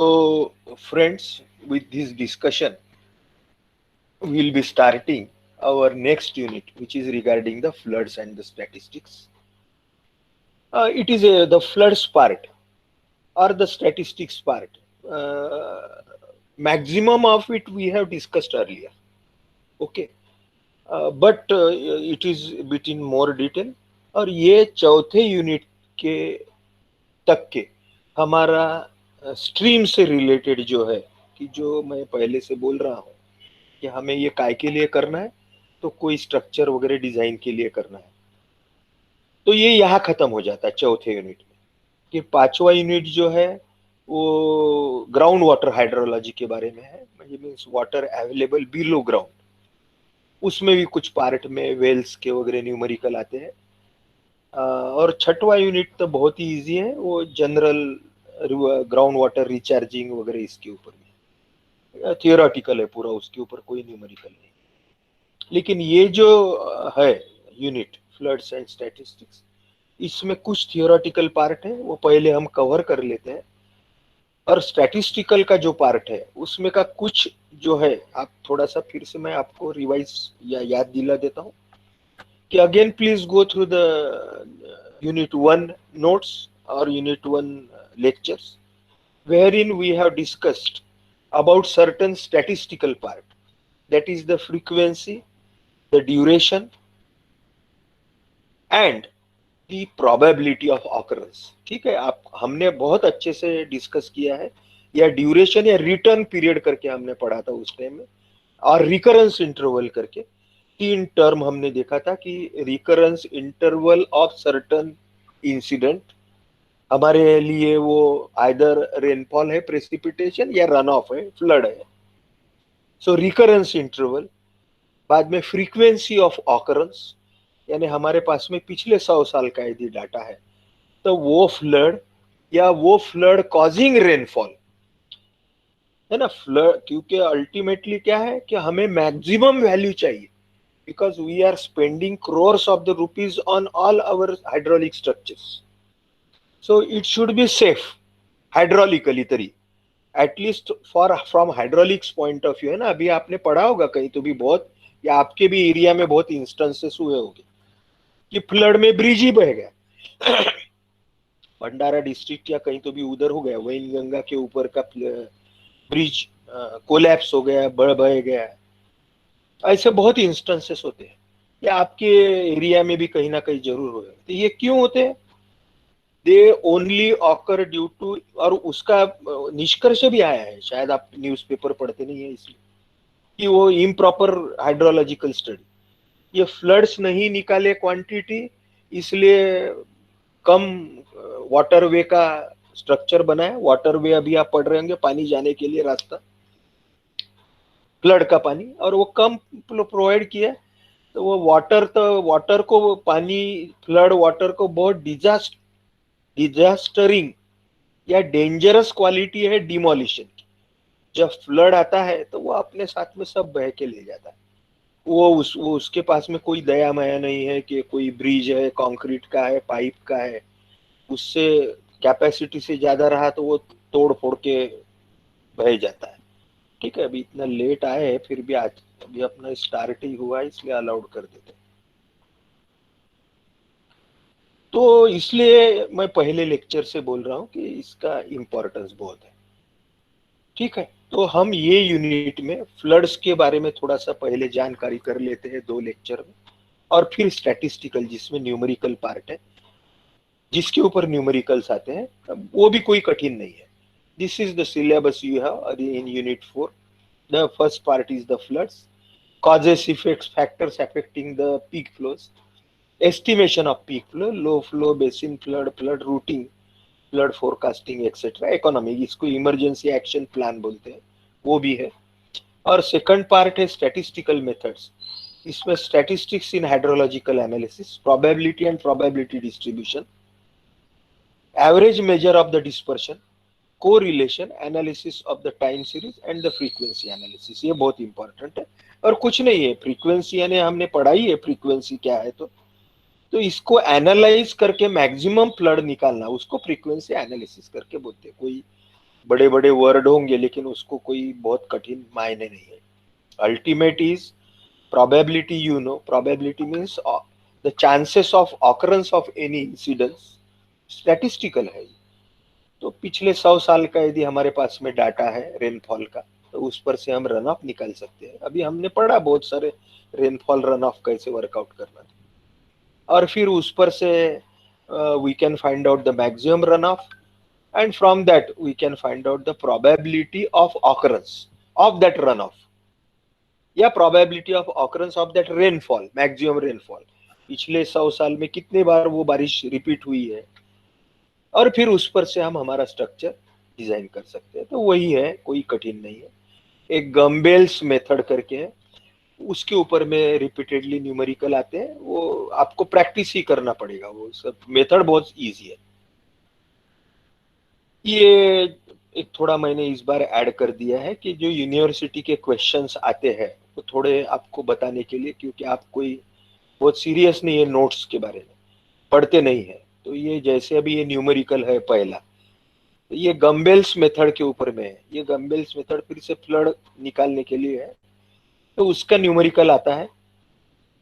So, friends, with this discussion, we'll be starting our next unit, which is regarding the floods and the statistics. It is the floods part or the statistics part. Uh, Maximum of it we have discussed earlier. Okay, but it is a bit in more detail. और ये चौथे unit के तक के हमारा stream से related जो है कि जो मैं पहले से बोल रहा हूँ कि हमें ये काय के लिए करना है, तो कोई स्ट्रक्चर वगैरह डिजाइन के लिए करना है, तो ये यहाँ खत्म हो जाता है चौथे यूनिट में। कि पांचवा यूनिट जो है वो ग्राउंड वाटर हाइड्रोलॉजी के बारे में है, means water available below ground. उसमें भी कुछ पार्ट में वेल्स के वगैरह न्यूमेरिकल आते हैं। और छठवा यूनिट तो बहुत ही इजी है, वो जनरल ग्राउंड वाटर रिचार्जिंग वगैरह इसके ऊपर में थियोरेटिकल है पूरा, उसके ऊपर कोई न्यूमेरिकल नहीं। लेकिन ये जो है यूनिट फ्लड्स एंड स्टैटिस्टिक्स, इसमें कुछ थियोरेटिकल पार्ट है वो पहले हम कवर कर लेते हैं, और स्टैटिस्टिकल का जो पार्ट है उसमें का कुछ जो है आप थोड़ा सा फिर से मैं आपको रिवाइज या याद दिला देता हूँ कि again please go through the unit 1 notes or unit 1 lectures wherein we have discussed about certain statistical part, that is the frequency, the duration and the probability of occurrence. ठीक है, आप हमने बहुत अच्छे से डिस्कस किया है, या ड्यूरेशन या रिटर्न पीरियड करके हमने पढ़ा था उस टाइम में, और रिकरेंस इंटरवल करके तीन टर्म हमने देखा था कि recurrence interval of certain incident, हमारे लिए वो आइदर रेनफॉल है, प्रेसिपिटेशन या रन ऑफ है, फ्लड है। सो रिकरेंस इंटरवल, बाद में फ्रीक्वेंसी ऑफ ऑकरेंस, यानी हमारे पास में पिछले 100 साल का यदि डाटा है तो वो फ्लड या वो फ्लड कॉजिंग रेनफॉल है ना। फ्लड क्योंकि अल्टीमेटली क्या है कि हमें मैक्सिमम वैल्यू चाहिए, because we are spending crores of the rupees on all our hydraulic structures, so it should be safe hydraulically तरी, at least for from hydraulics point of view है ना। अभी आपने पढ़ा होगा कहीं तो भी बहुत, या आपके भी एरिया में बहुत इंस्टेंसेस हुए होंगे कि फ्लड में ब्रिज ही बह गया भंडारा डिस्ट्रिक्ट या कहीं तो भी उधर हो गया, वैन गंगा के ऊपर का ब्रिज कोलैप्स हो गया, बह गया। ऐसे बहुत इंस्टेंसेस होते हैं, या आपके एरिया में भी कहीं ना कहीं जरूर हुए। तो ये क्यों होते हैं? They only occur due to, और उसका निष्कर्ष भी आया है, शायद आप न्यूज़पेपर पढ़ते नहीं है इसलिए, कि वो इम्प्रॉपर हाइड्रोलॉजिकल स्टडी, ये फ्लड्स नहीं निकाले क्वांटिटी, इसलिए कम वाटरवे का स्ट्रक्चर बनाया। वाटरवे अभी आप पढ़ रहे होंगे, पानी जाने के लिए रास्ता, फ्लड का पानी, और वो कम प्रोवाइड किया, तो वो वाटर को पानी, फ्लड वाटर को बहुत डिजास्टरिंग या डेंजरस क्वालिटी है डिमोलिशन की। जब फ्लड आता है तो वो अपने साथ में सब बह के ले जाता है। वो उसके पास में कोई दया माया नहीं है कि कोई ब्रिज है, कंक्रीट का है, पाइप का है, उससे कैपेसिटी से ज्यादा रहा तो वो तोड़ फोड़ के बह जाता है। ठीक है, अभी इतना लेट आए हैं फिर भी आज अभी अपना स्टार्ट ही हुआ है, इसलिए अलाउड कर देते हैं। तो इसलिए मैं पहले लेक्चर से बोल रहा हूँ कि इसका इम्पोर्टेंस बहुत है। ठीक है, तो हम ये यूनिट में फ्लड्स के बारे में थोड़ा सा पहले जानकारी कर लेते हैं 2 लेक्चर में, और फिर स्टैटिस्टिकल जिसमें न्यूमेरिकल पार्ट है, जिसके ऊपर न्यूमेरिकल्स आते हैं, वो भी कोई कठिन नहीं है। This is the syllabus you have in unit 4। The first part is the floods, causes, effects, factors affecting the peak flows, estimation of peak flow, low flow, basin flood, flood routing, flood forecasting etcetera, economy, इसको emergency action plan बोलते हैं, वो भी है। और second part है statistical methods, इसमें statistics in hydrological analysis, probability and probability distribution, average measure of the dispersion, correlation analysis of the time series and the frequency analysis. ये बहुत इंपॉर्टेंट है, और कुछ नहीं है, फ्रीक्वेंसी यानी हमने पढ़ाई है फ्रीक्वेंसी क्या है, तो इसको एनालाइज करके मैक्सिमम फ्लड निकालना, उसको फ्रीक्वेंसी एनालिसिस करके बोलते हैं। कोई बड़े बड़े वर्ड होंगे लेकिन उसको कोई बहुत कठिन मायने नहीं है. Ultimate is probability. Probability means the chances of occurrence of any incidents. Statistical है. तो पिछले 100 साल का यदि हमारे पास में डाटा है रेनफॉल का, तो उस पर से हम रन ऑफ निकाल सकते हैं. अभी हमने पढ़ा बहुत सारे रेनफॉल रन ऑफ कैसे वर्कआउट करना, और फिर उस पर से we can find out the maximum run off, and from that we can find out the probability of occurrence of that runoff या probability of occurrence of that rainfall, maximum rainfall. पिछले 100 साल में कितने बार वो बारिश रिपीट हुई है, और फिर उस पर से हम हमारा स्ट्रक्चर डिजाइन कर सकते हैं. तो वही है, कोई कठिन नहीं है. एक गम्बेल्स मेथड करके है, उसके ऊपर में रिपीटेडली न्यूमेरिकल आते हैं. वो आपको प्रैक्टिस ही करना पड़ेगा, वो सब मेथड बहुत इजी है. ये एक थोड़ा मैंने इस बार ऐड कर दिया है कि जो यूनिवर्सिटी के क्वेश्चंस आते हैं वो थोड़े आपको बताने के लिए, क्योंकि आप कोई बहुत सीरियस नहीं है नोट्स के बारे में, पढ़ते नहीं है. तो ये जैसे अभी ये न्यूमेरिकल है पहला, तो ये गम्बेल्स मेथड के ऊपर में है. ये गम्बेल्स मेथड फिर से फ्लड निकालने के लिए है, तो उसका न्यूमेरिकल आता है.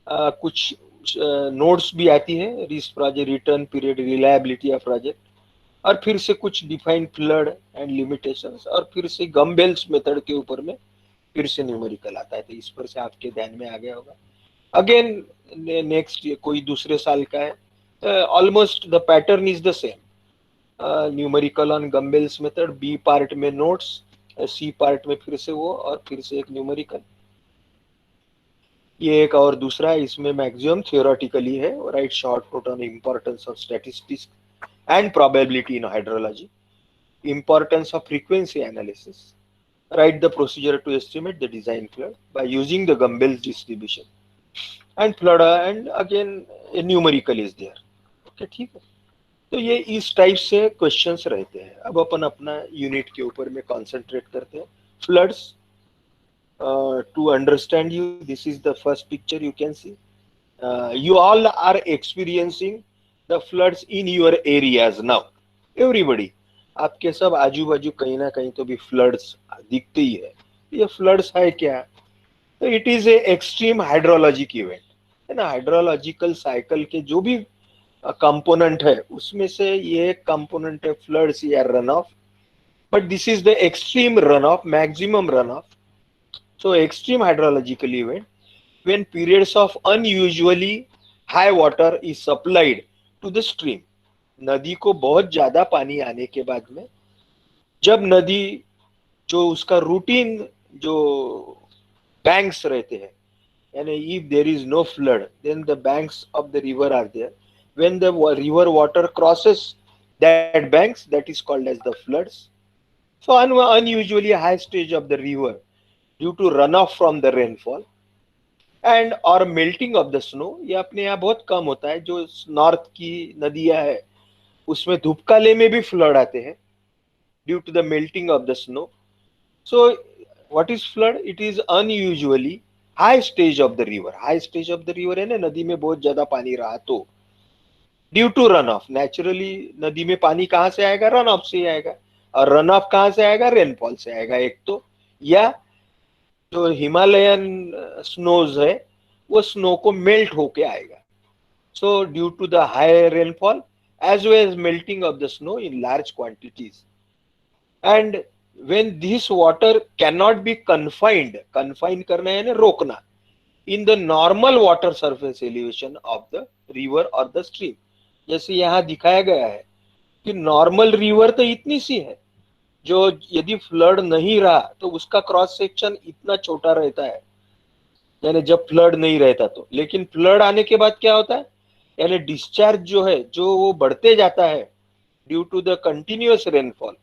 कुछ नोट्स भी आती है, risk project, return period, reliability of project, और फिर से कुछ डिफाइन फ्लड एंड लिमिटेशंस, और फिर से गम्बेल्स मेथड के ऊपर में फिर से न्यूमेरिकल आता है. तो इस पर से आपके ध्यान में आ गया होगा. अगेन नेक्स्ट कोई दूसरे साल का है, almost the pattern is the same. Numerical on Gumbel's method, B part में नोट्स, सी पार्ट में फिर से वो, और फिर से एक न्यूमेरिकल. ये एक और दूसरा है, इसमें मैक्सिमम थियोरेटिकली है. Right short note on importance of statistics and probability in hydrology, importance of frequency analysis, write the procedure to estimate the design flood by using the Gumbel's distribution, and flood, and again a numerical is there. Okay, ठीक है. तो ये इस type से questions रहते हैं. अब अपन अपना यूनिट के ऊपर में कॉन्सेंट्रेट करते हैं. Floods, to understand you, this is the first picture you can see. You all are experiencing the floods in your areas now. Everybody, आपके सब आजू बाजू कहीं ना कहीं तो भी फ्लड्स दिखते ही है. ये फ्लड्स है क्या? तो it is a extreme hydrologic event है ना. हाइड्रोलॉजिकल साइकिल के जो भी कंपोनेंट है उसमें से ये कंपोनेंट है फ्लड्स या run off. But this is the extreme run of, maximum run of. So extreme hydrological event when periods of unusually high water is supplied to the stream. नदी को बहुत ज्यादा पानी आने के बाद में, जब नदी जो उसका रूटीन जो बैंक्स रहते हैं, यानी if there is no flood then the banks of the river are there. When the river water crosses that banks, that is called as the floods. So unusually high stage of the river due to runoff from the rainfall and और melting of the snow. ये अपने यहाँ बहुत कम होता है. जो north की नदियां है उसमें धूपकाले में भी फ्लड आते हैं due to the melting of the snow. So what is flood? It is unusually high stage of the river. High stage of the river है ना, नदी में बहुत ज्यादा पानी रहा तो due to run off. Naturally नदी में पानी कहाँ से आएगा? रन ऑफ से ही आएगा. और रन ऑफ कहाँ से आएगा? रेनफॉल से आएगा एक तो, या जो हिमालयन स्नोज है वो स्नो को मेल्ट होके आएगा. So due to the high rainfall as well as melting of the snow in large quantities, and when this water can not be confined, confine करना है ना रोकना, in the normal water surface elevation of the river और the stream. जैसे यहाँ दिखाया गया है कि नॉर्मल रिवर तो इतनी सी है, जो यदि फ्लड नहीं रहा तो उसका क्रॉस सेक्शन इतना छोटा रहता है, यानी जब फ्लड नहीं रहता तो. लेकिन फ्लड आने के बाद क्या होता है, यानी डिस्चार्ज जो है जो वो बढ़ते जाता है due to the continuous rainfall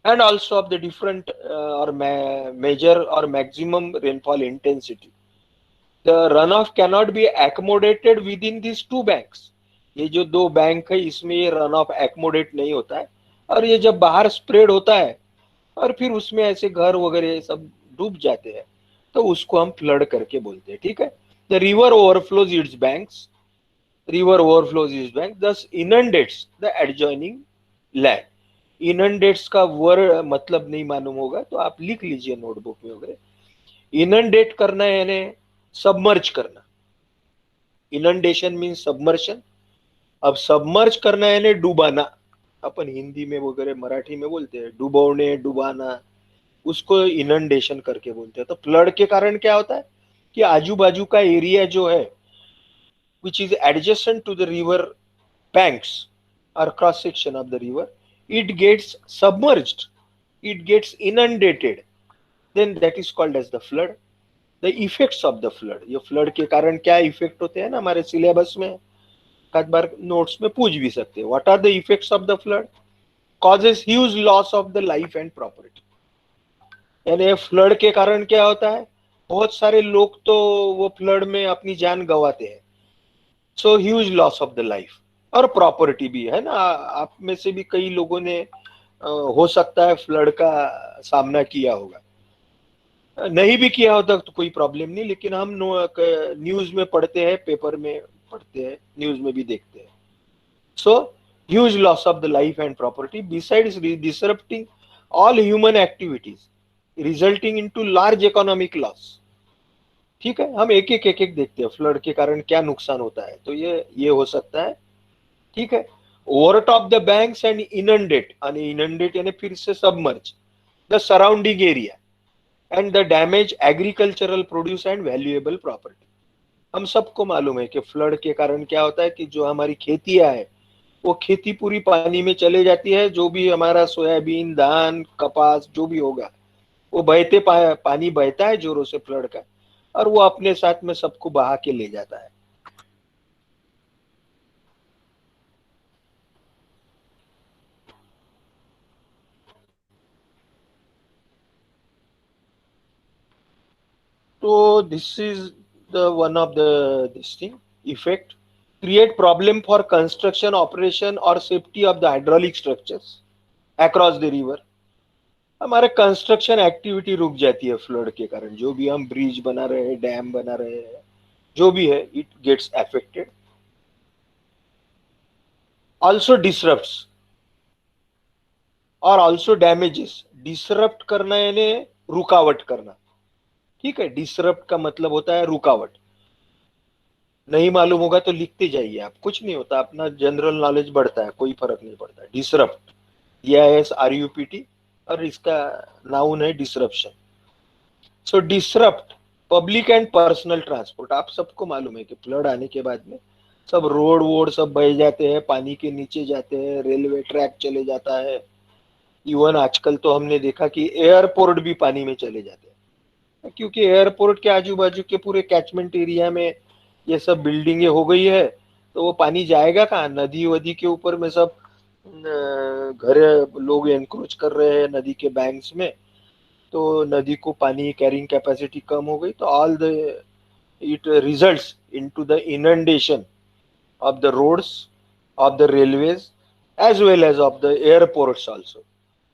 and also of the different और मेजर और maximum rainfall intensity. The run off can not be accommodated within this two banks. ये जो दो बैंक है इसमें ये रन ऑफ एकोमोडेट नहीं होता है, और ये जब बाहर स्प्रेड होता है और फिर उसमें ऐसे घर वगैरह सब डूब जाते हैं, तो उसको हम फ्लड करके बोलते हैं. ठीक है. The river overflows it's banks, river overflows it's bank, दस इनंडेट्स द एडजॉइनिंग लैंड. इनंडेट्स का वर्ड मतलब नहीं मालूम होगा तो आप लिख लीजिए नोटबुक में वगैरह। इनंडेट करना यानी सबमर्ज करना। Inundation mean submersion. अब सबमर्ज करना यानी डुबाना। अपन हिंदी में वगैरह मराठी में बोलते हैं डुबोने डुबाना, उसको इनंडेशन करके बोलते हैं। तो फ्लड के कारण क्या होता है कि आजू बाजू का एरिया जो है which is adjacent to the river banks or cross section of the river, it gets submerged, it gets inundated, then that is called as the flood. The effects of the flood, ये flood के कारण क्या effect होते हैं ना हमारे syllabus में एक बार नोट्स में पूछ भी सकते हैं। What are the effects of the flood? Causes huge loss of the life and property. यानी फ्लड के कारण क्या होता है, बहुत सारे लोग तो वो फ्लड में अपनी जान गंवाते हैं। So huge loss of the life और प्रॉपर्टी भी है ना। आप में से भी कई लोगों ने हो सकता है फ्लड का सामना किया होगा, नहीं भी किया होता तो कोई प्रॉब्लम नहीं, लेकिन हम न्यूज में पढ़ते हैं, पेपर में पढ़ते हैं, न्यूज में भी देखते हैं। So huge loss of the life and property besides disrupting all human activities resulting into large economic loss. ठीक है, हम एक एक देखते हैं फ्लड के कारण क्या नुकसान होता है। तो ये हो सकता है। ठीक है, ओवरटॉप द बैंक्स एंड इनंडेट, आणि इनंडेट यानी फिर से submerge the surrounding area and the damage agricultural produce and valuable property. हम सबको मालूम है कि फ्लड के कारण क्या होता है कि जो हमारी खेतियां है वो खेती पूरी पानी में चले जाती है। जो भी हमारा सोयाबीन धान कपास जो भी होगा वो पानी बहता है जोरों से फ्लड का, और वो अपने साथ में सबको बहा के ले जाता है। So this is the one of the this thing effect create problem for construction operation or safety of the hydraulic structures across the river। हमारे कंस्ट्रक्शन एक्टिविटी रुक जाती है फ्लड के कारण। जो भी हम ब्रिज बना रहे हैं, डैम बना रहे हैं, जो भी है इट गेट्स अफेक्टेड। ऑल्सो डिसरप्ट्स और ऑल्सो डैमेजेस। डिसरप्ट करना यानी रुकावट करना। ठीक है, डिसरप्ट का मतलब होता है रुकावट। नहीं मालूम होगा तो लिखते जाइए आप, कुछ नहीं होता, अपना जनरल नॉलेज बढ़ता है, कोई फर्क नहीं पड़ता। डिसरप्ट, DISRUPT, और इसका नाउन है disruption. So disrupt public and personal transport. आप सबको मालूम है कि फ्लड आने के बाद में सब रोड वोड सब बह जाते हैं, पानी के नीचे जाते हैं, रेलवे ट्रैक चले जाता है। इवन आजकल तो हमने देखा कि एयरपोर्ट भी पानी में चले जाते हैं, क्योंकि एयरपोर्ट के आजू बाजू के पूरे कैचमेंट एरिया में ये सब बिल्डिंगें हो गई है। तो वो पानी जाएगा कहाँ? नदी वदी के ऊपर में सब घर लोग एनक्रोच कर रहे हैं नदी के बैंक्स में। तो नदी को पानी कैरिंग कैपेसिटी कम हो गई, तो all the it results into the inundation of the roads, of the railways, as well as of the airports also.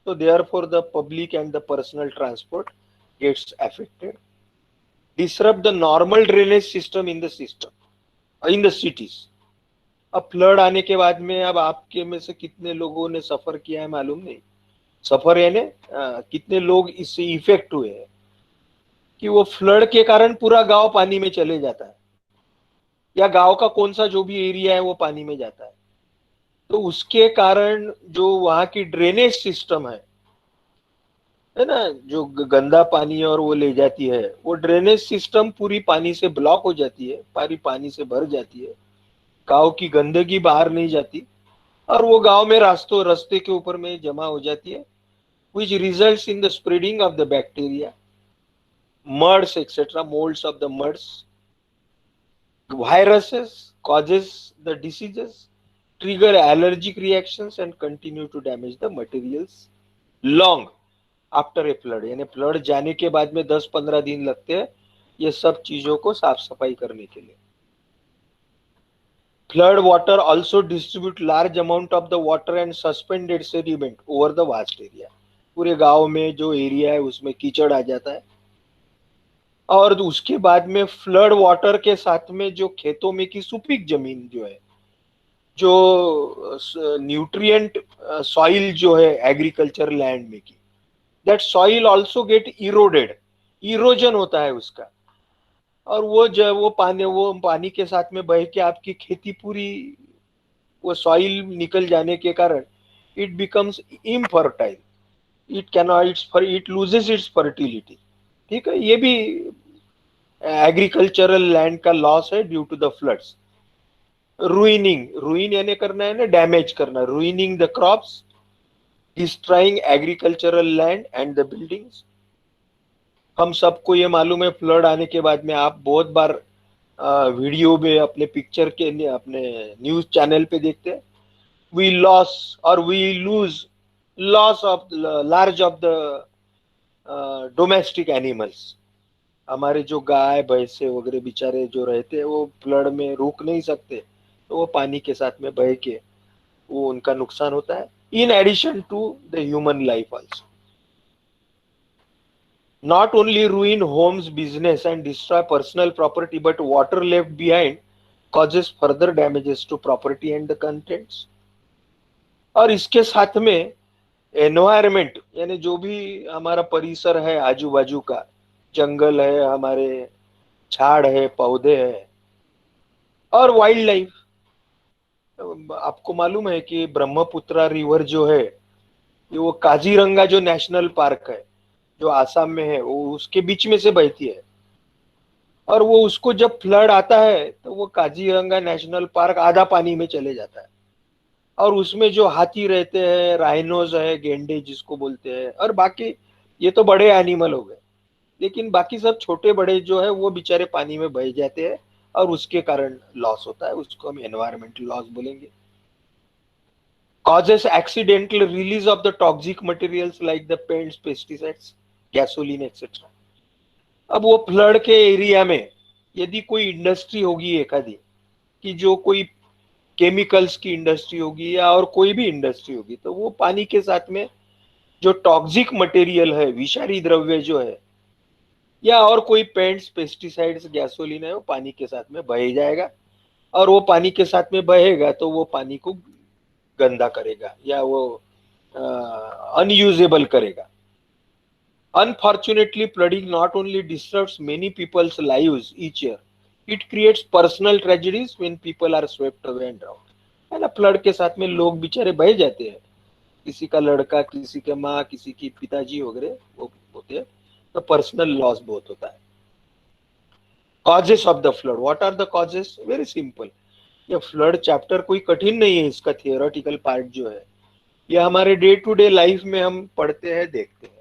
So therefore the public and the personal transport gets affected. Disrupt the normal drainage system in the cities। अब flood आने के बाद में अब आपके में से कितने लोगों ने सफर किया है मालूम नहीं। सफर यानी कितने लोग इससे इफेक्ट हुए हैं कि वो फ्लड के कारण पूरा गांव पानी में चले जाता है, या गांव का कौन सा जो भी एरिया है वो पानी में जाता है। तो उसके कारण जो वहां की ड्रेनेज सिस्टम है ना, जो गंदा पानी और वो ले जाती है, वो ड्रेनेज सिस्टम पूरी पानी से ब्लॉक हो जाती है, पूरी पानी से भर जाती है। गांव की गंदगी बाहर नहीं जाती और वो गांव में रास्ते के ऊपर में जमा हो जाती है, which results in the spreading of the bacteria, muds etc, molds of the muds, viruses causes the diseases, trigger allergic reactions and continue to damage the materials long after a flood. यानी flood जाने के बाद में 10-15 दिन लगते हैं ये सब चीजों को साफ सफाई करने के लिए। Flood water also distribute large amount of the water and suspended sediment over the vast area. पूरे गांव में जो एरिया है उसमें कीचड़ आ जाता है, और उसके बाद में फ्लड वाटर के साथ में जो खेतों में की सुपीक जमीन जो है जो न्यूट्रिएंट सॉइल जो है एग्रीकल्चर लैंड में की, that soil also get eroded, erosion होता है उसका। और वो जब वो पानी के साथ में बह के आपकी खेती पूरी, वो सॉइल निकल जाने के कारण it becomes infertile, it cannot it loses its fertility. ठीक है, ये भी एग्रीकल्चरल लैंड का लॉस है due to the floods. Ruining, ruin यानी करना है ना, डैमेज करना, ruining the crops, destroying agricultural land and the buildings. हम सबको ये मालूम है, फ्लड आने के बाद में आप बहुत बार वीडियो में अपने पिक्चर के अपने न्यूज चैनल पे देखते हैं, वी लॉस और we lose loss of large of the domestic animals. हमारे जो गाय भैंसे वगैरह बेचारे जो रहते हैं वो फ्लड में रुक नहीं सकते, तो वो पानी के साथ में बह के वो उनका नुकसान होता है, in addition to the human life also. Not only ruin homes, business, and destroy personal property, but water left behind causes further damages to property and the contents. और इसके साथ में एनवायरमेंट यानी जो भी हमारा परिसर है, आजू बाजू का जंगल है, हमारे झाड़ है, पौधे हैं, और वाइल्ड लाइफ। आपको मालूम है कि ब्रह्मपुत्रा रिवर जो है, ये वो काजीरंगा जो नेशनल पार्क है जो आसाम में है, वो उसके बीच में से बहती है। और वो उसको जब फ्लड आता है तो वो काजीरंगा नेशनल पार्क आधा पानी में चले जाता है। और उसमें जो हाथी रहते हैं, राइनोज है, गेंडे जिसको बोलते हैं, और बाकी ये तो बड़े एनिमल हो गए, लेकिन बाकी सब छोटे बड़े जो है वो बेचारे पानी में बह जाते हैं, और उसके कारण लॉस होता है, उसको हम एनवायरमेंटल लॉस बोलेंगे। causes accidental release of the toxic materials like the paints, pesticides, gasoline, etc. अब वो फ्लड के एरिया में यदि कोई इंडस्ट्री होगी एक आधी, कि जो कोई केमिकल्स की इंडस्ट्री होगी या और कोई भी इंडस्ट्री होगी, तो वो पानी के साथ में जो टॉक्सिक मटेरियल है, विषारी द्रव्य जो है, या और कोई पेंट्स, पेस्टिसाइड्स, गैसोलीन है, वो पानी के साथ में बह जाएगा। और वो पानी के साथ में बहेगा तो वो पानी को गंदा करेगा या वो अनयूजेबल करेगा। Unfortunately, flooding not only disrupts many people's lives each year, it creates personal tragedies when people are swept away and drowned. है ना, फ्लड के साथ में लोग बेचारे बह जाते हैं, किसी का लड़का, किसी के माँ, किसी की पिताजी वगैरह वो होते हैं, तो पर्सनल लॉस बहुत होता है। Causes of the flood, what are the causes? Very simple. ये फ्लड चैप्टर कोई कठिन नहीं है, इसका थियोरेटिकल पार्ट जो है ये हमारे डे टू डे लाइफ में हम पढ़ते हैं, देखते हैं।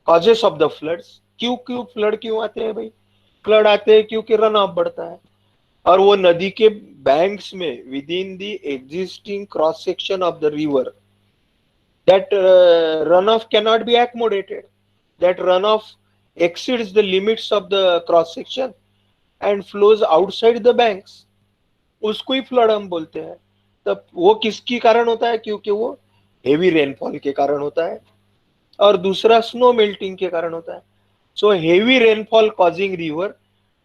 कॉजेस ऑफ द फ्लड्स, क्यों क्यों फ्लड क्यों आते हैं भाई? फ्लड आते हैं क्योंकि रन ऑफ बढ़ता है, और वो नदी के बैंक्स में with in the existing cross section of the river, that run off can not B accommodated, that run of exceeds the limits of the cross section and flows outside the banks, उसको ही flood हम बोलते हैं। तब वो किसकी कारण होता है? क्योंकि वो हेवी रेनफॉल के कारण होता है, और दूसरा स्नो मेल्टिंग के कारण होता है। So heavy rainfall causing river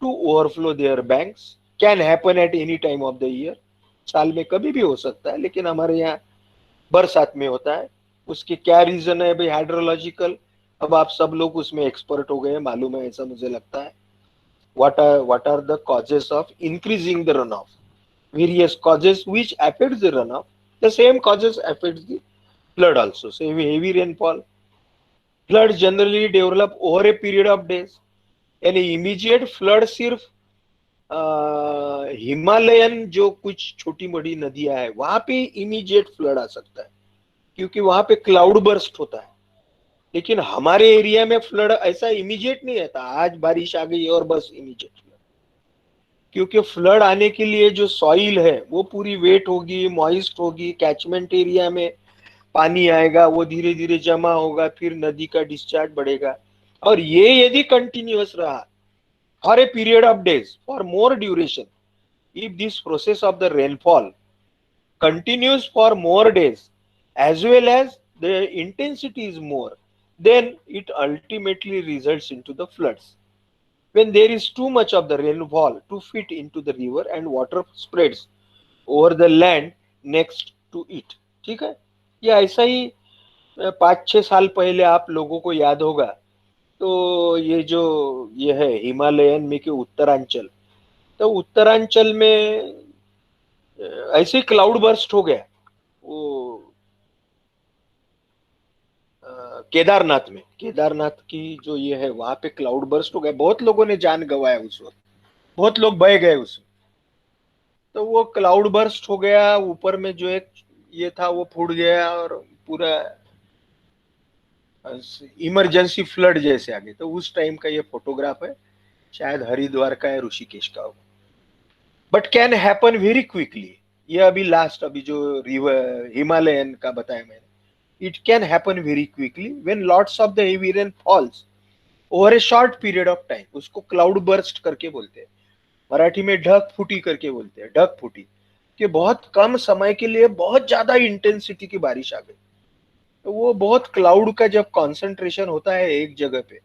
to overflow their banks can happen at any time of the year, साल में कभी भी हो सकता है, लेकिन हमारे यहाँ बरसात में होता है। उसके क्या रीजन है भाई? हाइड्रोलॉजिकल, अब आप सब लोग उसमें एक्सपर्ट हो गए हैं, मालूम है ऐसा मुझे लगता है। what are the causes of increasing the runoff? Various causes which affects the runoff, the same causes affects the flood also. So heavy rainfall, flood generally develop over a period of days, यानी immediate flood सिर्फ Himalayan जो कुछ छोटी बड़ी नदियां है वहां पे इमीडिएट फ्लड आ सकता है, क्योंकि वहां पे क्लाउड बर्स्ट होता है। लेकिन हमारे एरिया में फ्लड ऐसा इमीडिएट नहीं रहता, आज बारिश आ गई और बस इमीडिएट फ्लड, क्योंकि फ्लड आने के लिए जो सॉइल है वो पूरी वेट होगी, मॉइस्ट होगी, कैचमेंट एरिया में पानी आएगा, वो धीरे धीरे जमा होगा, फिर नदी का डिस्चार्ज बढ़ेगा। और ये यदि कंटिन्यूअस रहा for a period of days, for more duration, if this process of the rainfall continues for more days as well as the intensity is more, then it ultimately results into the floods. When there is too much of the rainfall to fit into the river and water spreads over the land, next to it. ठीक है, ये ऐसा ही 5-6 साल पहले आप लोगों को याद होगा तो ये है हिमालयन में के उत्तरांचल, तो उत्तरांचल में ऐसे ही क्लाउड बर्स्ट हो गया वो केदारनाथ की जो ये है वहां पे क्लाउड बर्स्ट हो गया, बहुत लोगों ने जान गंवाया उस वक्त, बहुत लोग बह गए उसमें। तो वो क्लाउड बर्स्ट हो गया, ऊपर में जो एक ये था वो फूट गया और पूरा इमरजेंसी फ्लड जैसे आ गए। तो उस टाइम का ये फोटोग्राफ है, शायद हरिद्वार का है, ऋषिकेश का हो, but can happen very quickly. ये अभी लास्ट अभी जो रिवर हिमालयन का बताया मैंने, it can happen very quickly when lots of the heavy rain false over A short period of time. उसको क्लाउड बर्स्ट करके बोलते हैं, मराठी में ढक फूटी करके बोलते हैं, ढक फूटी, कि बहुत कम समय के लिए बहुत ज्यादा इंटेंसिटी की बारिश आ गई। तो वो बहुत क्लाउड का जब कॉन्सेंट्रेशन होता है एक जगह पे,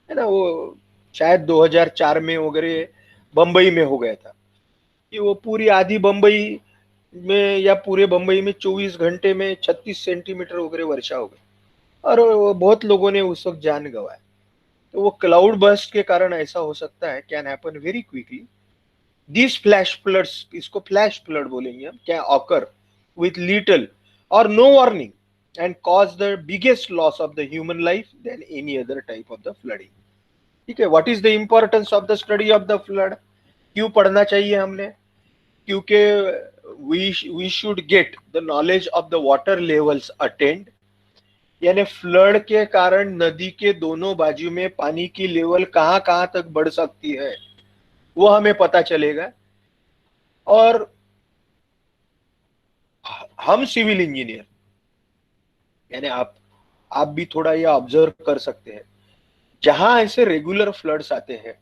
है ना, वो शायद 2004 में वगैरह बंबई में हो गया था कि वो पूरी आधी बंबई में या पूरे बंबई में 24 घंटे में 36 सेंटीमीटर वगैरह वर्षा हो गई और बहुत लोगों ने उस वक्त जान गंवाया। तो वो क्लाउड बर्स्ट के कारण ऐसा हो सकता है, can happen very quickly. This flash floods, इसको फ्लैश फ्लड बोलेंगे हम, क्या ऑकर विथ लिटिल और no warning and cause the biggest loss of the human life than any other type of the flooding. ठीक है, what is the importance of the study of the flood? क्यों पढ़ना चाहिए हमने? क्योंकि we should get the knowledge of the water levels attend, यानी flood के कारण नदी के दोनों बाजू में पानी की लेवल कहां कहां तक बढ़ सकती है वो हमें पता चलेगा। और हम सिविल इंजीनियर, यानी आप भी थोड़ा ये ऑब्जर्व कर सकते हैं, जहां ऐसे रेगुलर फ्लड्स आते हैं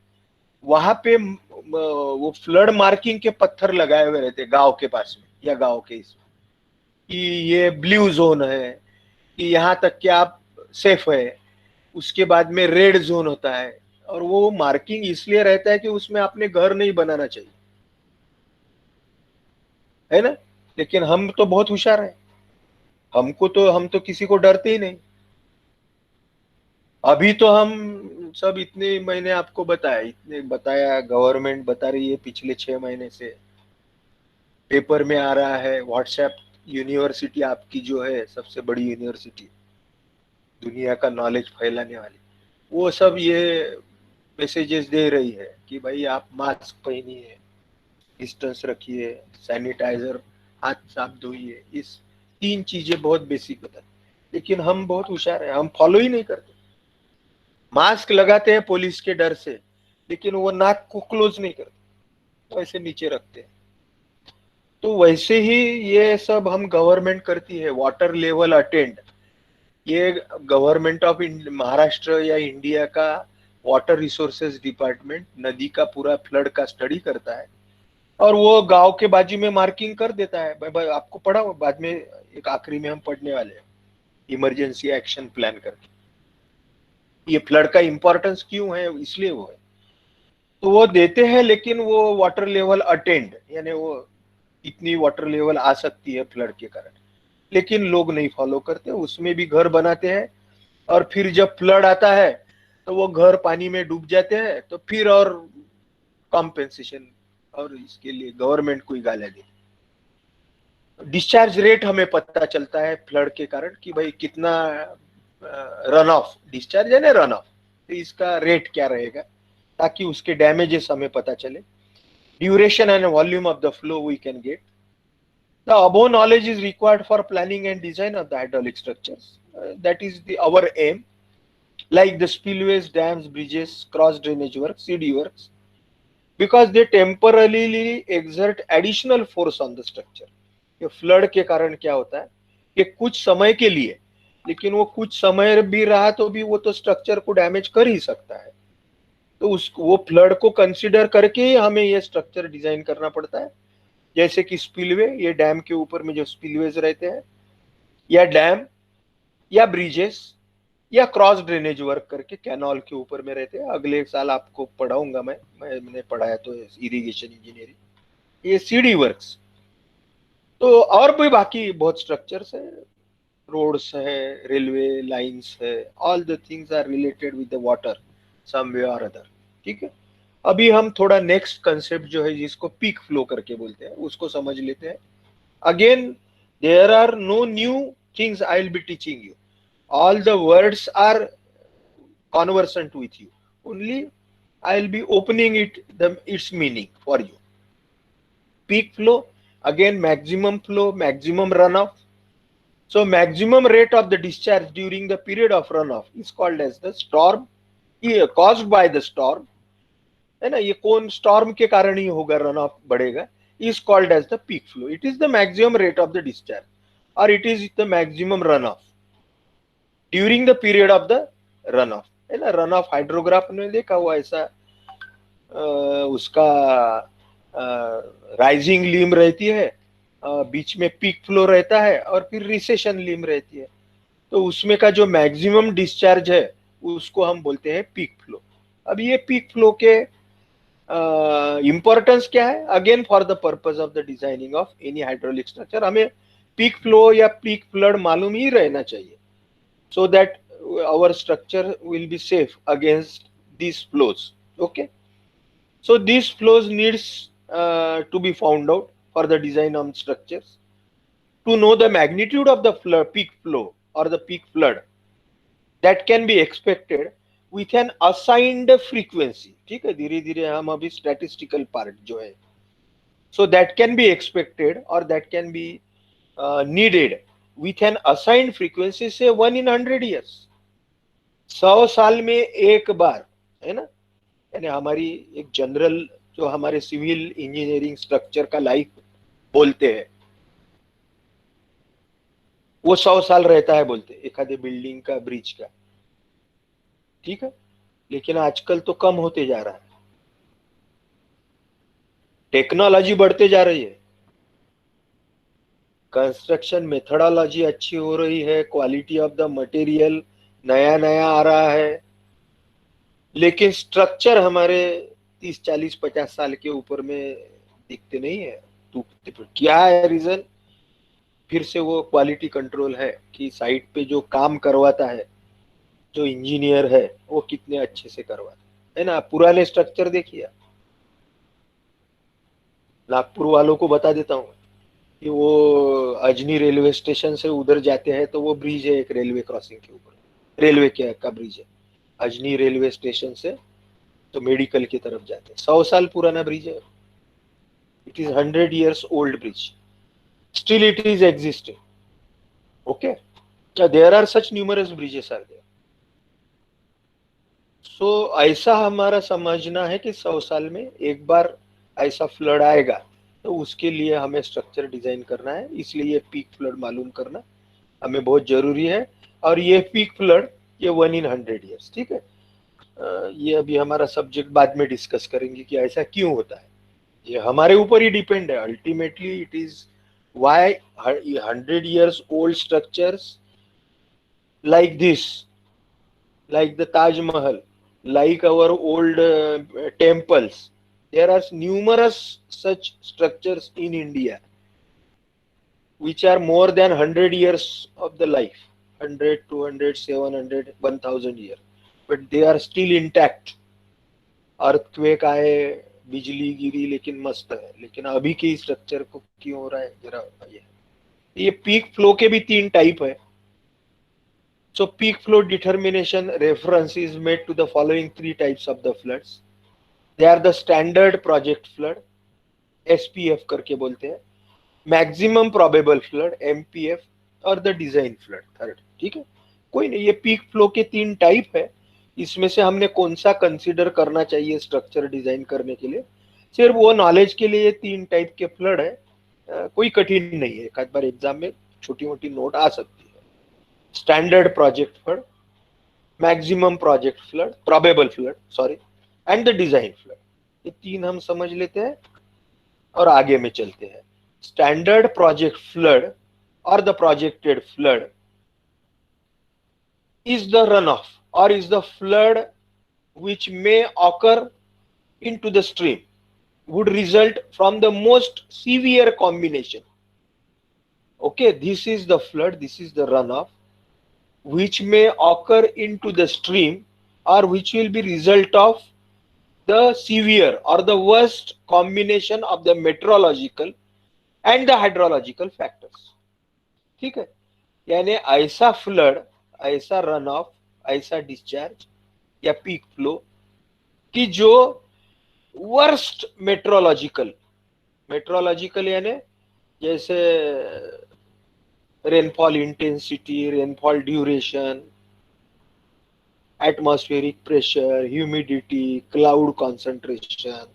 वहां पे वो फ्लड मार्किंग के पत्थर लगाए हुए रहते हैं गांव के पास में या गांव के इसमें, कि ये ब्लू जोन है, कि यहाँ तक कि आप सेफ है। उसके बाद में रेड जोन होता है, और वो मार्किंग इसलिए रहता है कि उसमें आपने घर नहीं बनाना चाहिए, है ना। लेकिन हम तो बहुत होशियार हैं, हम तो किसी को डरते ही नहीं। अभी तो हम सब इतने मैंने आपको बताया, इतने बताया, गवर्नमेंट बता रही है पिछले 6 महीने से, पेपर में आ रहा है, व्हाट्सएप यूनिवर्सिटी आपकी जो है सबसे बड़ी यूनिवर्सिटी दुनिया का नॉलेज फैलाने वाली, वो सब ये मैसेजेस दे रही है कि भाई आप मास्क पहनिए, डिस्टेंस रखिए, सैनिटाइजर, हाथ साफ धोइए, इस 3 चीजें बहुत बेसिक बता। लेकिन हम बहुत होशियार हैं, हम फॉलो ही नहीं करते। मास्क लगाते हैं पुलिस के डर से, लेकिन वो नाक को क्लोज नहीं करते, वैसे नीचे रखते हैं। तो वैसे ही ये सब हम गवर्नमेंट करती है, वाटर लेवल अटेंड, ये गवर्नमेंट ऑफ महाराष्ट्र या इंडिया का वाटर रिसोर्सेज डिपार्टमेंट नदी का पूरा फ्लड का स्टडी करता है, और वो गांव के बाजू में मार्किंग कर देता है। भाई आपको पढ़ा बाद में, एक आखिरी में हम पढ़ने वाले हैं इमरजेंसी एक्शन प्लान करके, ये फ्लड का इंपॉर्टेंस क्यों है, इसलिए वो है। तो वो देते हैं, लेकिन वो वाटर लेवल अटेंड, यानी वो इतनी वाटर लेवल आ सकती है फ्लड के कारण, लेकिन लोग नहीं फॉलो करते, उसमें भी घर बनाते हैं, और फिर जब फ्लड आता है तो वो घर पानी में डूब जाते हैं, तो फिर और कॉम्पेंसेशन, और इसके लिए गवर्नमेंट को ही गालियां दी। डिस्चार्ज रेट हमें पता चलता है फ्लड के कारण कि भाई कितना रन ऑफ, डिस्चार्ज है ना रन ऑफ, तो इसका रेट क्या रहेगा, ताकि उसके डैमेजेस हमें पता चले। Duration and volume of the flow we can get. The above knowledge is required for planning and design of the hydraulic structures. That is our aim, like the spillways, dams, bridges, cross drainage works, CD works, because they temporarily exert additional force on the structure. ये flood के कारण क्या होता है कि कुछ समय के लिए, लेकिन वो कुछ समय भी रहा तो भी वो तो स्ट्रक्चर को डैमेज कर ही सकता है। तो उस वो फ्लड को कंसीडर करके ही हमें ये स्ट्रक्चर डिजाइन करना पड़ता है। जैसे कि स्पिलवे, ये डैम के ऊपर में जो स्पिलवेज रहते हैं, या डैम, या ब्रिजेस, या क्रॉस ड्रेनेज वर्क करके कैनाल के ऊपर में रहते हैं। अगले साल आपको पढ़ाऊंगा मैंने पढ़ाया तो इरिगेशन इंजीनियरिंग, ये सीडी वर्क्स। तो और भी बाकी बहुत स्ट्रक्चर्स है, रोड्स है, रेलवे लाइंस है, all the things are related with the water some way or other. ठीक है, अभी हम थोड़ा नेक्स्ट कंसेप्ट जो है जिसको पीक फ्लो करके बोलते हैं उसको समझ लेते हैं। Again there are no new things I will be teaching you, all the words are conversant with you, only I will be opening its meaning for you. Peak flow, again maximum flow, maximum runoff. So maximum rate of the discharge during the period of runoff is called as the storm, caused by the storm, है ना, ये कौन storm के कारण ही होगा run off बढ़ेगा, is called as the peak flow. It is the maximum rate of the discharge और it is the maximum run off during the period of the run off, है ना। रन ऑफ हाइड्रोग्राफ में देखा हुआ ऐसा, उसका rising लीम रहती है, बीच में पीक फ्लो रहता है और फिर रिसेशन लीम रहती है, तो उसमें का जो मैक्सिमम डिस्चार्ज है उसको हम बोलते हैं पीक फ्लो। अब ये पीक फ्लो के इंपॉर्टेंस क्या है, again for the purpose of the designing of any hydraulic structure हमें पीक फ्लो या पीक फ्लड मालूम ही रहना चाहिए, so that our structure will be safe against these flows. Okay, so these flows needs to be found out for the design of structures. To know the magnitude of the peak flow or the peak flood that can be expected with an assigned frequency, ठीक है, धीरे धीरे हम अभी statistical part जो है, so that can be expected or that can be needed with an assigned frequency, say 1 in 100 years, 100 साल में एक बार, है ना। यानी हमारी एक जनरल जो हमारे सिविल इंजीनियरिंग स्ट्रक्चर का लाइफ बोलते हैं वो 100 साल रहता है बोलते, एक आधे बिल्डिंग का, ब्रिज का, ठीक है। लेकिन आजकल तो कम होते जा रहा है, टेक्नोलॉजी बढ़ते जा रही है, कंस्ट्रक्शन मेथोडोलॉजी अच्छी हो रही है, क्वालिटी ऑफ द मटेरियल नया नया आ रहा है, लेकिन स्ट्रक्चर हमारे 30 40 50 साल के ऊपर में दिखते नहीं है, टूटते। क्या है रीजन, फिर से वो क्वालिटी कंट्रोल है कि साइट पे जो काम करवाता है जो इंजीनियर है वो कितने अच्छे से करवाता है ना। पुराने स्ट्रक्चर देखिए, नागपुर वालों को बता देता हूँ कि वो अजनी रेलवे स्टेशन से उधर जाते हैं तो वो ब्रिज है एक रेलवे क्रॉसिंग के ऊपर, रेलवे का ब्रिज है, अजनी रेलवे स्टेशन से तो मेडिकल की तरफ जाते हैं, 100 साल पुराना ब्रिज है, it is 100 years old bridge, still it is existing. Okay, there are such numerous bridges are there. So ऐसा हमारा समझना है कि 100 साल में एक बार ऐसा फ्लड आएगा तो उसके लिए हमें स्ट्रक्चर डिजाइन करना है, इसलिए ये पीक फ्लड मालूम करना हमें बहुत जरूरी है। और ये पीक फ्लड ये 1 in 100 years, ठीक है। ये अभी हमारा सब्जेक्ट बाद में डिस्कस करेंगे कि ऐसा क्यों होता है, ये हमारे ऊपर ही डिपेंड है। Ultimately it is why 100 years old structures like this, like the Taj Mahal, like our old temples, there are numerous such structures in India which are more than 100 years of the life, 100, 200, 700, 1000 years, but they are still intact. Earthquake आए, बिजली गिरी, लेकिन मस्त है, लेकिन अभी के structure को क्यों हो रहा है जरा ये पीक फ्लो के भी 3 टाइप है। So peak flow determination reference is made to the following 3 types of the floods. They are the standard project flood, SPF करके बोलते हैं, मैक्सिमम प्रोबेबल फ्लड, MPF, और द डिजाइन फ्लड, थर्ड, ठीक है। कोई नहीं, ये पीक फ्लो के 3 टाइप है, इसमें से हमने कौन सा कंसीडर करना चाहिए स्ट्रक्चर डिजाइन करने के लिए, सिर्फ वो नॉलेज के लिए 3 टाइप के फ्लड है, कोई कठिन नहीं है, एक बार एग्जाम में छोटी मोटी नोट आ सकती है। Standard project flood, maximum project flood, probable flood sorry, and the design flood, ये 3 हम समझ लेते हैं और आगे में चलते हैं। Standard project flood or the projected flood is the runoff or is the flood which may occur into the stream, would result from the most severe combination Okay, this is the flood, this is the runoff, which may occur into the stream or which will be result of the severe or the worst combination of the meteorological and the hydrological factors. ठीक है, यानी ऐसा flood, ऐसा run of, ऐसा discharge या peak flow कि जो worst meteorological, meteorological यानी जैसे rainfall intensity, rainfall duration, atmospheric pressure, humidity, cloud concentration,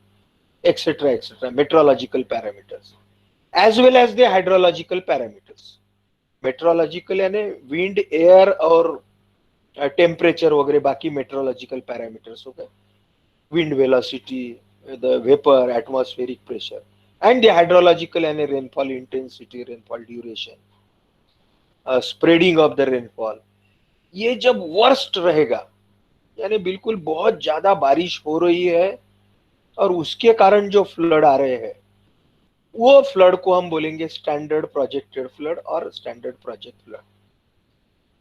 etc., meteorological parameters, as well as the hydrological parameters. Meteorological यानी wind, air और temperature वगैरह बाकी meteorological parameters हो गए, wind velocity, the vapor, atmospheric pressure, and the hydrological यानी rainfall intensity, rainfall duration, spreading of the rainfall. ये जब worst रहेगा यानी बिल्कुल बहुत ज्यादा बारिश हो रही है और उसके कारण जो फ्लड आ रहे हैं, वो फ्लड को हम बोलेंगे स्टैंडर्ड प्रोजेक्टेड फ्लड और standard project flood,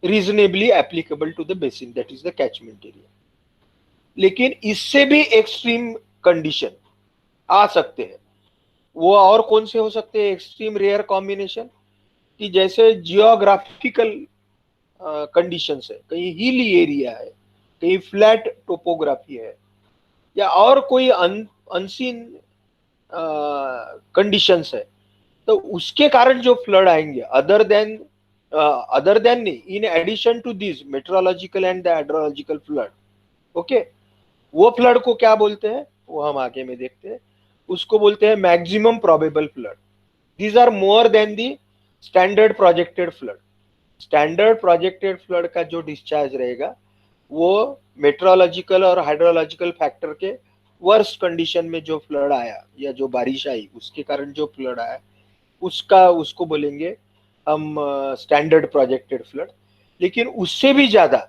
reasonably applicable to the basin, that is the catchment area. लेकिन इससे भी एक्सट्रीम कंडीशन आ सकते हैं। वो और कौन से हो सकते हैं एक्सट्रीम रेयर कॉम्बिनेशन, कि जैसे जियोग्राफिकल कंडीशंस है, कहीं हिली एरिया है, कहीं फ्लैट टोपोग्राफी है, या और कोई अनसीन कंडीशंस है, तो उसके कारण जो फ्लड आएंगे, अदर देन नहीं, in addition to this meteorological and the hydrological flood, okay, वो फ्लड को क्या बोलते हैं वो हम आगे में देखते हैं। उसको बोलते हैं maximum probable flood. These are more than the standard projected flood. Standard projected flood का जो डिस्चार्ज रहेगा वो मेट्रोलॉजिकल और हाइड्रोलॉजिकल फैक्टर के वर्स्ट कंडीशन में जो फ्लड आया या जो बारिश आई उसके कारण जो फ्लड आया उसको बोलेंगे हम स्टैंडर्ड प्रोजेक्टेड फ्लड। लेकिन उससे भी ज्यादा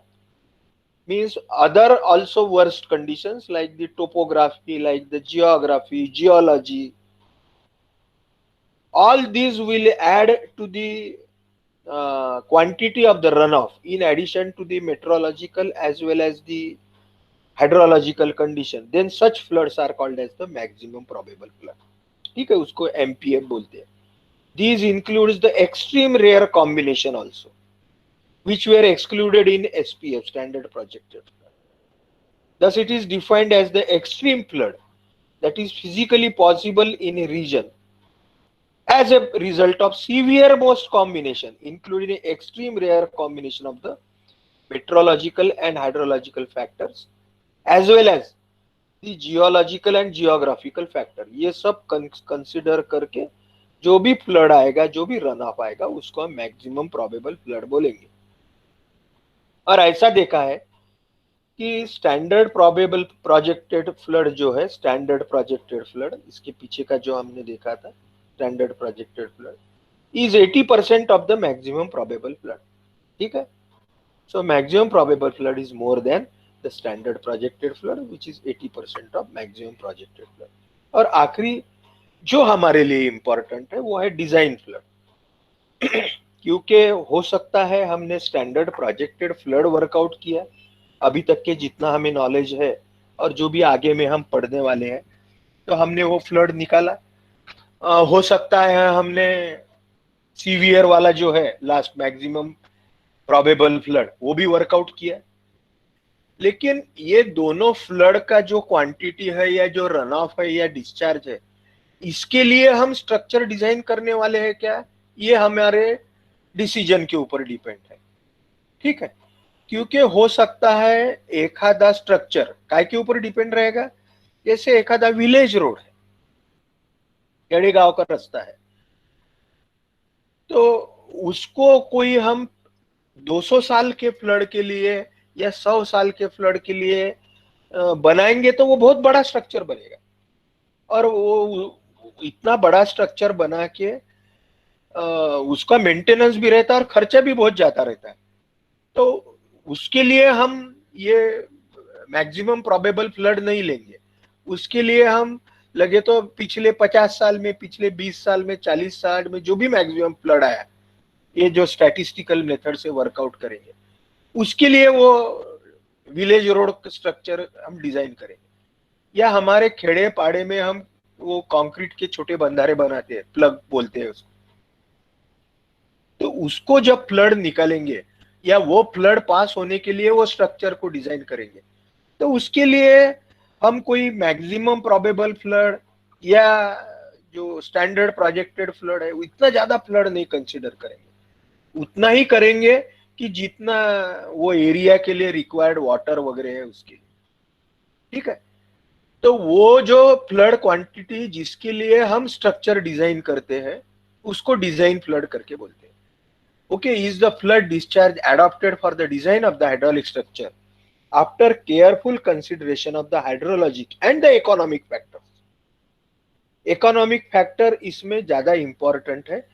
means other also worst conditions like the topography, like the geography, geology, all these will add to the quantity of the runoff in addition to the meteorological as well as the hydrological condition, then such floods are called as the maximum probable flood। ठीक है, उसको MPF बोलते हैं। These includes the extreme rare combination also, which were excluded in SPF, standard projected flood। Thus it is defined as the extreme flood that is physically possible in a region as a result of severe most combination, including an extreme rare combination of the meteorological and hydrological factors as well as the geological and geographical factor। ये सब consider करके जो भी flood आएगा, जो भी run of आएगा, उसको हम मैक्सिमम प्रोबेबल फ्लड बोलेंगे। और ऐसा देखा है कि स्टैंडर्ड प्रोबेबल प्रोजेक्टेड फ्लड जो है, स्टैंडर्ड प्रोजेक्टेड फ्लड, इसके पीछे का जो हमने देखा था standard projected flood, is 80% of the maximum probable flood. ठीक है, so maximum probable flood is more than the standard projected flood which is 80% of maximum projected flood. और आखिरी जो हमारे लिए इंपॉर्टेंट है वो है डिजाइन फ्लड। क्योंकि हो सकता है हमने स्टैंडर्ड प्रोजेक्टेड फ्लड वर्कआउट किया अभी तक के जितना हमें नॉलेज है, और जो भी आगे में हम पढ़ने वाले हैं, तो हमने वो फ्लड निकाला। हो सकता है हमने सीवियर वाला जो है लास्ट मैक्सिमम प्रोबेबल फ्लड वो भी वर्कआउट किया। लेकिन ये दोनों फ्लड का जो क्वांटिटी है या जो रन ऑफ है या डिस्चार्ज है, इसके लिए हम स्ट्रक्चर डिजाइन करने वाले हैं क्या, ये हमारे डिसीजन के ऊपर डिपेंड है। ठीक है, क्योंकि हो सकता है एक आधा स्ट्रक्चर काय के ऊपर डिपेंड रहेगा, जैसे एक आधा विलेज रोड है, गड़े गांव का रास्ता है, तो उसको कोई हम 200 साल के फ्लड के लिए या 100 साल के फ्लड के लिए बनाएंगे तो वो बहुत बड़ा स्ट्रक्चर बनेगा, और वो इतना बड़ा स्ट्रक्चर बना के उसका मेंटेनेंस भी रहता है और खर्चा भी बहुत ज्यादा रहता है। तो उसके लिए हम ये मैक्सिमम प्रोबेबल फ्लड नहीं लेंगे। उसके लिए हम लगे तो पिछले 50 साल में, पिछले 20 साल में, 40 साल में जो भी मैक्सिमम फ्लड आया ये जो स्टैटिस्टिकल मेथड से वर्कआउट करेंगे, उसके लिए वो विलेज रोड स्ट्रक्चर हम डिजाइन करेंगे। या हमारे खेड़े पाड़े में हम वो कंक्रीट के छोटे बंधारे बनाते हैं, प्लग बोलते हैं उसको, तो उसको जब फ्लड निकालेंगे या वो फ्लड पास होने के लिए वो स्ट्रक्चर को डिजाइन करेंगे, तो उसके लिए हम कोई मैक्सिमम प्रोबेबल फ्लड या जो स्टैंडर्ड प्रोजेक्टेड फ्लड है इतना ज्यादा फ्लड नहीं कंसीडर करेंगे, उतना ही करेंगे कि जितना वो एरिया के लिए रिक्वायर्ड वाटर वगैरह है उसके लिए। ठीक है, तो वो जो फ्लड क्वांटिटी जिसके लिए हम स्ट्रक्चर डिजाइन करते हैं उसको डिजाइन फ्लड करके बोलते हैं। Okay, is the flood discharge adopted for the design of the hydraulic structure after careful consideration of the hydrologic and the economic factors. Economic factor इसमें ज्यादा इंपॉर्टेंट है,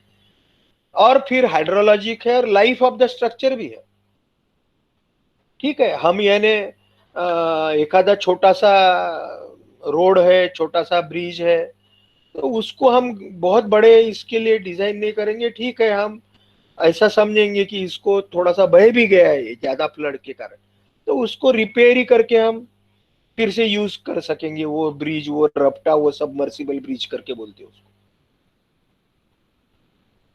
और फिर हाइड्रोलॉजिक है और लाइफ ऑफ द स्ट्रक्चर भी है। ठीक है, हम यानी एखादा छोटा सा रोड है, छोटा सा ब्रिज है, तो उसको हम बहुत बड़े इसके लिए डिजाइन नहीं करेंगे। ठीक है, हम ऐसा समझेंगे कि इसको थोड़ा सा बह भी गया है ज्यादा फ्लड के कारण, तो उसको रिपेयर ही करके हम फिर से यूज कर सकेंगे वो ब्रिज, वो रपटा, वो सबमर्सिबल ब्रिज करके बोलते हैं उसको।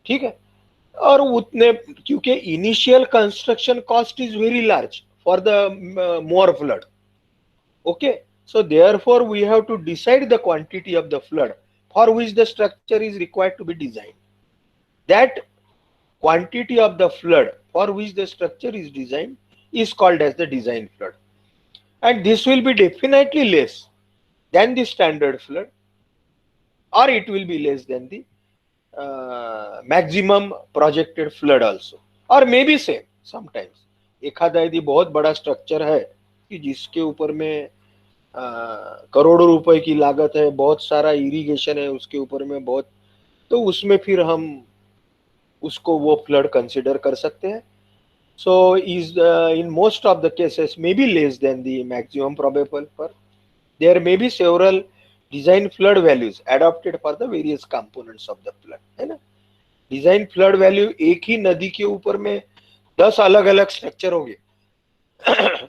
ठीक है, और उतने, क्योंकि initial construction cost is very large for the more flood. Okay, so therefore we have to decide the quantity of the flood for which the structure is required to be designed. That quantity of the flood for which the structure is designed is called as the design flood, and this will be definitely less than the standard flood, or it will be less than the maximum projected flood also, or maybe same sometimes। एखादा यदि बहुत बड़ा structure है कि जिसके ऊपर में करोड़ों रुपए की लागत है, बहुत सारा इरिगेशन है उसके ऊपर में बहुत, तो उसमें फिर हम उसको वो फ्लड कंसिडर कर सकते हैं। So is in most of the cases may be less than the maximum probable, पर there may be several design flood values adopted for the various components of the flood, है ना। Design flood value, एक ही नदी के ऊपर में 10 अलग अलग स्ट्रक्चर होंगे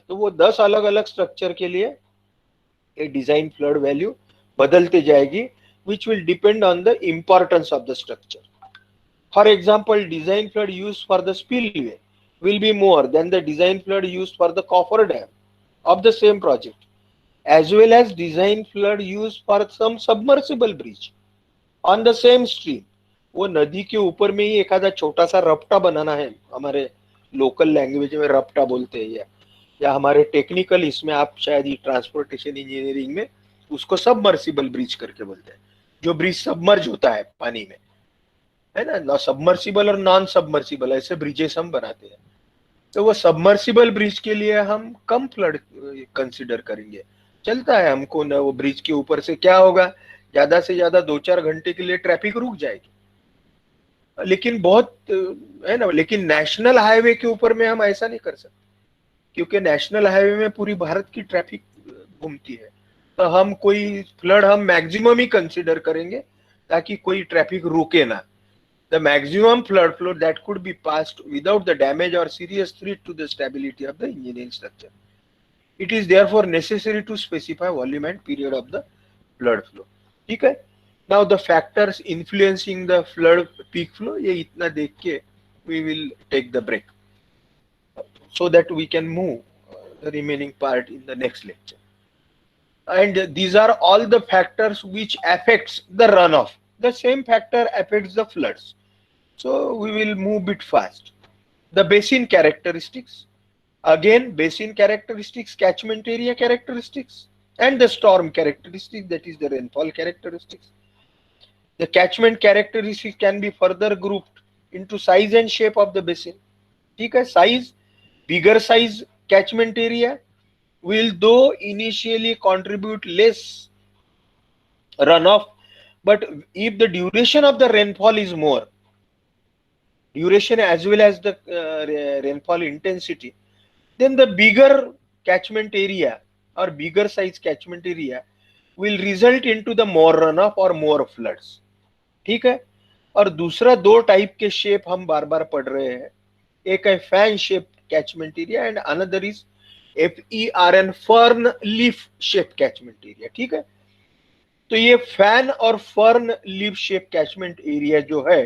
तो वो 10 अलग अलग स्ट्रक्चर के लिए a design flood value बदलते जाएगी, which will depend on the importance of the structure. For example, design flood used for the spillway will be more than the design flood used for the coffer dam of the same project, as well as design flood used for some submersible bridge on the same stream. वो नदी के ऊपर में ही एखादा छोटा सा रपटा बनाना है, हमारे लोकल लैंग्वेज में रपटा बोलते हैं, या हमारे टेक्निकल इसमें आप शायद ही ट्रांसपोर्टेशन इंजीनियरिंग में उसको सबमर्सिबल ब्रिज करके बोलते हैं, जो ब्रिज सबमर्ज होता है पानी में, है ना। सबमर्सिबल और नॉन सबमर्सिबल ऐसे ब्रिजेस हम बनाते हैं, तो वो सबमर्सिबल ब्रिज के लिए हम कम फ्लड कंसिडर करेंगे। चलता है हमको ना, वो ब्रिज के ऊपर से क्या होगा, ज्यादा से ज्यादा 2-4 घंटे के लिए ट्रैफिक रुक जाएगी, लेकिन बहुत, है ना। लेकिन नेशनल हाईवे के ऊपर में हम ऐसा नहीं कर सकते, क्योंकि नेशनल हाईवे में पूरी भारत की ट्रैफिक घूमती है, तो हम कोई फ्लड हम मैक्सिमम ही कंसीडर करेंगे ताकि कोई ट्रैफिक रुके ना। The maximum flood flow that could be passed without the damage or serious threat to the stability of the engineering structure, it is therefore necessary to specify volume and period of the flood flow. ठीक है, now the factors influencing the flood peak flow, ये इतना देख के we will take the break so that we can move the remaining part in the next lecture. And these are all the factors which affects the runoff. The same factor affects the floods, so we will move bit fast. The basin characteristics, again basin characteristics, catchment area characteristics, and the storm characteristics, that is the rainfall characteristics. The catchment characteristics can be further grouped into size and shape of the basin. ठीक है, size, bigger size catchment area will though initially contribute less runoff, but if the duration of the rainfall is more, duration as well as the rainfall intensity, then the bigger catchment area or bigger size catchment area will result into the more runoff or more floods. ठीक है, और दूसरा दो type के shape हम बार बार पढ़ रहे हैं, एक है fan shape catchment area and another is FERN fern leaf shape catchment area. ठीक है, तो ये फैन और fern leaf shape catchment area जो है,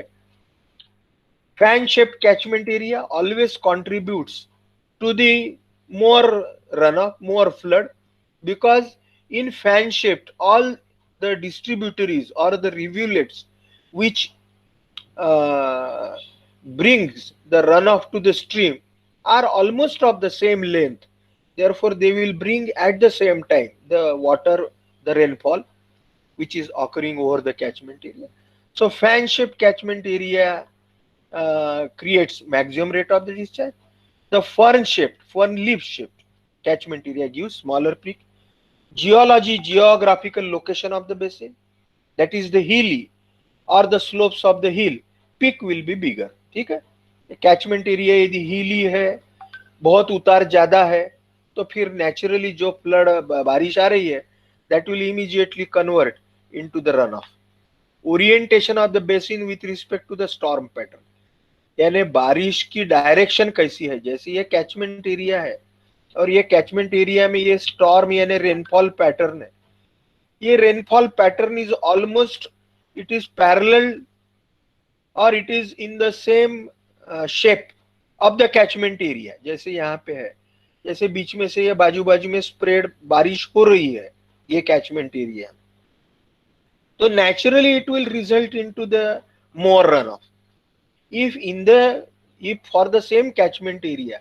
fan shaped catchment area always contributes to the more runoff, more flood, because in fan shaped all the distributaries or the rivulets which uh, brings the runoff to the stream are almost of the same length. Therefore, they will bring at the same time the water, the rainfall, which is occurring over the catchment area. So, fan shaped catchment area creates maximum rate of the discharge. The fern leaf shaped catchment area gives smaller peak. Geology, geographical location of the basin, that is the hilly or the slopes of the hill, peak will be bigger. ठीक है, catchment area यदि हिली है, बहुत उतार ज्यादा है, तो फिर नेचुरली जो फ्लड बारिश आ रही है, that will immediately convert into the run off. Orientation of the basin with respect to the storm pattern, यानी बारिश की डायरेक्शन कैसी है। जैसे ये कैचमेंट एरिया है और ये कैचमेंट एरिया में ये स्टॉर्म यानी रेनफॉल पैटर्न है, ये rainfall pattern is almost, it is parallel और it is in the same shape of the catchment area. जैसे यहाँ पे है, जैसे बीच में से ये बाजू बाजू में स्प्रेड बारिश हो रही है ये कैचमेंट एरिया, तो naturally it will result into the more run of. if for the same catchment area,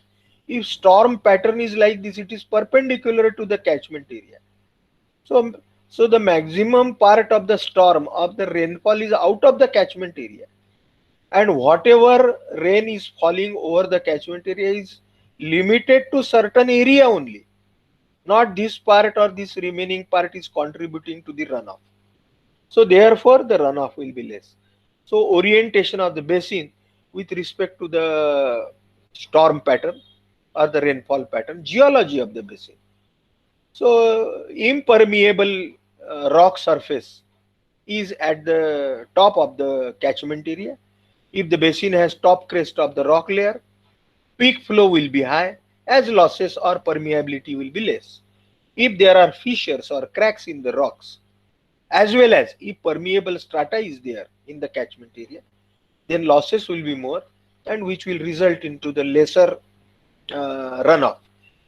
if storm pattern is like this, it is perpendicular to the catchment area, so the maximum part of the storm of the rainfall is out of the catchment area, and whatever rain is falling over the catchment area is limited to certain area only, not this part or this remaining part is contributing to the runoff, so therefore the runoff will be less. So orientation of the basin with respect to the storm pattern or the rainfall pattern, geology of the basin. So impermeable rock surface is at the top of the catchment area. If the basin has top crest of the rock layer, peak flow will be high as losses or permeability will be less. If there are fissures or cracks in the rocks, as well as if permeable strata is there in the catchment area, then losses will be more, and which will result into the lesser runoff.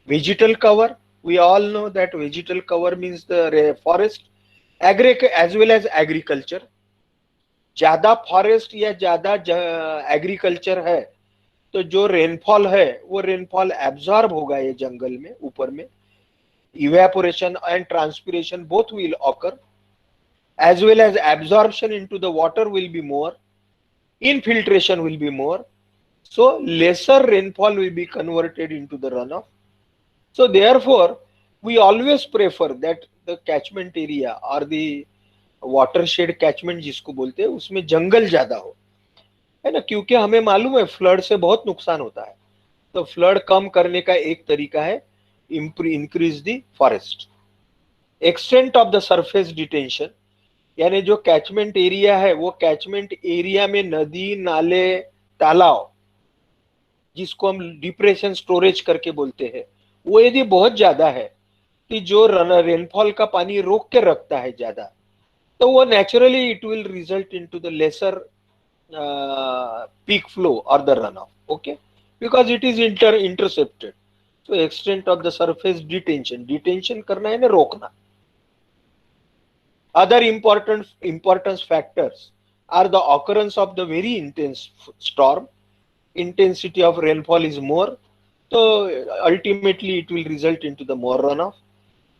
Vegetal cover, we all know that vegetal cover means the forest, as well as agriculture. ज्यादा forest या ज्यादा agriculture है तो जो rainfall है वो rainfall absorb होगा ये जंगल में ऊपर में, evaporation and transpiration both will occur, as well as absorption into the water will be more, infiltration will be more, so lesser rainfall will be converted into the runoff. So therefore we always prefer that the catchment area or the watershed catchment जिसको बोलते हैं उसमें जंगल ज्यादा हो, है ना, क्योंकि हमें मालूम है फ्लड से बहुत नुकसान होता है, तो फ्लड कम करने का एक तरीका है increase the forest. Extent of the surface detention, यानी जो कैचमेंट एरिया है वो कैचमेंट एरिया में नदी नाले तालाब जिसको हम डिप्रेशन स्टोरेज करके बोलते हैं, वो यदि बहुत ज्यादा है कि जो रेनफॉल का पानी रोक के रखता है ज्यादा, तो वो naturally it will result into the lesser peak flow और the run off, okay, because it is intercepted. तो extent of the surface detention करना है ना, रोकना। Other importance factors are the occurrence of the very intense storm. Intensity of rainfall is more, so ultimately it will result into the more runoff.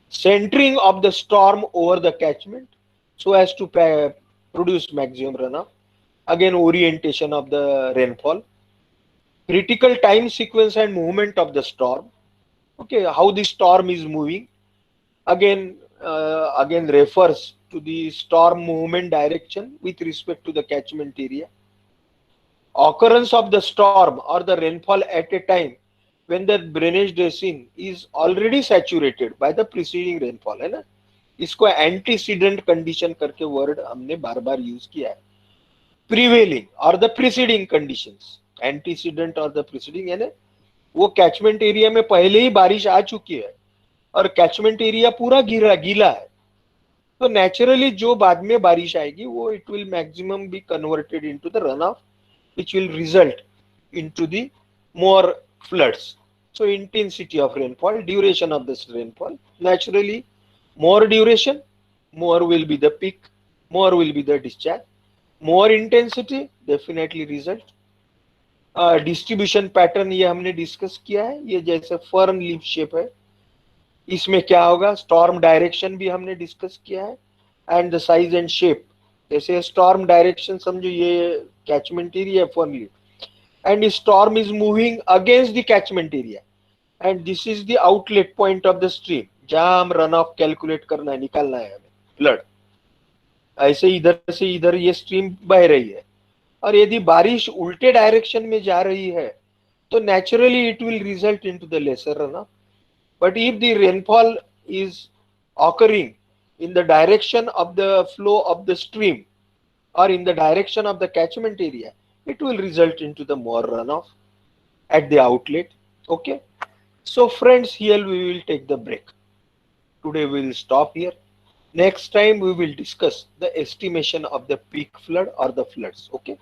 Centering of the storm over the catchment so as to produce maximum runoff. Again, orientation of the rainfall. Critical time sequence and movement of the storm. Okay, how the storm is moving. Again refers to the storm movement direction with respect to the catchment area. Occurrence of the storm or the rainfall at a time when the drainage basin is already saturated by the preceding rainfall, है ना, इसको antecedent condition करके word हमने बार बार use किया है। Prevailing और the preceding conditions, antecedent और the preceding, यानी वो कैचमेंट एरिया में पहले ही बारिश आ चुकी है और कैचमेंट एरिया पूरा गीला है, तो नेचुरली जो बाद में बारिश आएगी वो it will maximum be converted into the run of, which will result into the more floods. So intensity of rainfall, duration of this rainfall, naturally more duration, more will be the peak, more will be the discharge, more intensity, definitely result. Distribution pattern ये हमने discuss किया है, ये जैसे fern leaf shape है, इसमें क्या होगा, स्टॉर्म डायरेक्शन भी हमने डिस्कस किया है, and the size and shape, जैसे स्टॉर्म डायरेक्शन समझो ये catchment area fern leaf, and storm is moving against the catchment area, and this is the outlet point of the stream जहां हम run of calculate करना है, निकालना है हमें फ्लड। ऐसे इधर से इधर ये स्ट्रीम बह रही है, और यदि बारिश उल्टे डायरेक्शन में जा रही है तो naturally it will result into the lesser run off. But if the rainfall is occurring in the direction of the flow of the stream or in the direction of the catchment area, it will result into the more runoff at the outlet. Okay, so friends, here we will take the break. Today we will stop here. Next time we will discuss the estimation of the peak flood or the floods. Okay.